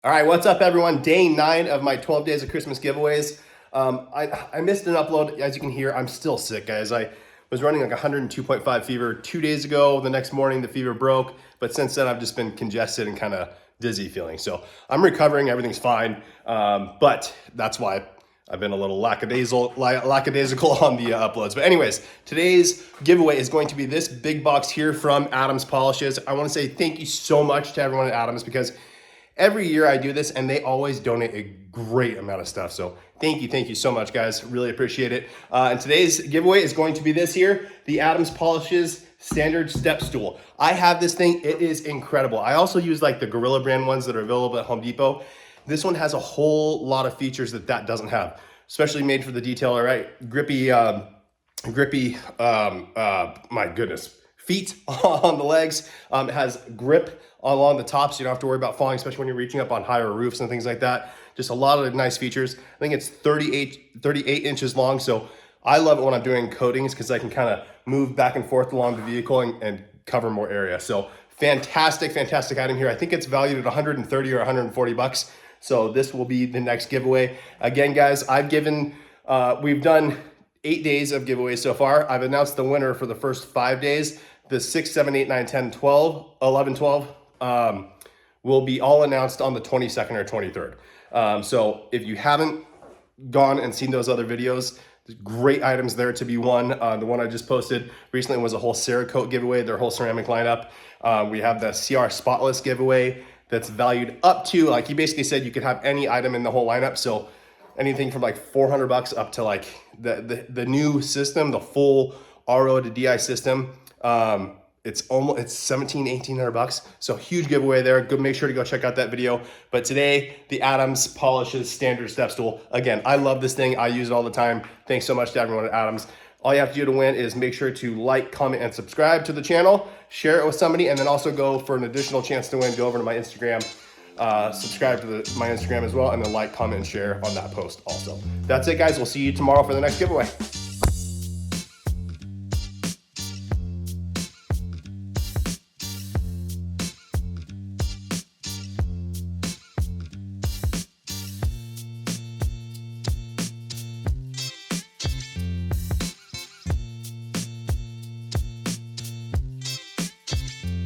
All right, what's up, everyone? Day 9 of my 12 days of Christmas giveaways. I missed an upload. As you can hear, I'm still sick, guys. I was running like 102.5 fever 2 days ago. The next morning, the fever broke. But since then, I've just been congested and kind of dizzy feeling. So I'm recovering. Everything's fine. But that's why I've been a little lackadaisical on the uploads. But anyways, today's giveaway is going to be this big box here from Adams Polishes. I want to say thank you so much to everyone at Adams because every year I do this and they always donate a great amount of stuff. So thank you so much, guys. Really appreciate it. And today's giveaway is going to be this here, the Adams Polishes Standard Step Stool. I have this thing, it is incredible. I also use like the Gorilla brand ones that are available at Home Depot. This one has a whole lot of features that doesn't have, especially made for the detailer, right? Grippy, my goodness, feet on the legs. It has grip along the top, so you don't have to worry about falling, especially when you're reaching up on higher roofs and things like that. Just a lot of nice features. I think it's 38 inches long, so I love it when I'm doing coatings because I can kind of move back and forth along the vehicle and cover more area. So fantastic item here. I think it's valued at 130 or 140 bucks. So this will be the next giveaway. Again, guys, we've done 8 days of giveaways so far. I've announced the winner for the first 5 days. The 6, 7, 8, 9, 10, 12, 11, 12 will be all announced on the 22nd or 23rd. So if you haven't gone and seen those other videos, there's great items there to be won. The one I just posted recently was a whole Cerakote giveaway, their whole ceramic lineup. We have the CR Spotless giveaway that's valued up to, like he basically said, you could have any item in the whole lineup. So anything from like 400 bucks up to like the new system, the full RO to DI system. It's 1,700-1,800 bucks. So huge giveaway there. Make sure to go check out that video. But today, the Adams Polishes Standard Step Stool. Again, I love this thing. I use it all the time. Thanks so much to everyone at Adams. All you have to do to win is make sure to like, comment, and subscribe to the channel. Share it with somebody, and then also go for an additional chance to win. Go over to my Instagram. Subscribe to my Instagram as well, and then like, comment, and share on that post also. That's it, guys. We'll see you tomorrow for the next giveaway.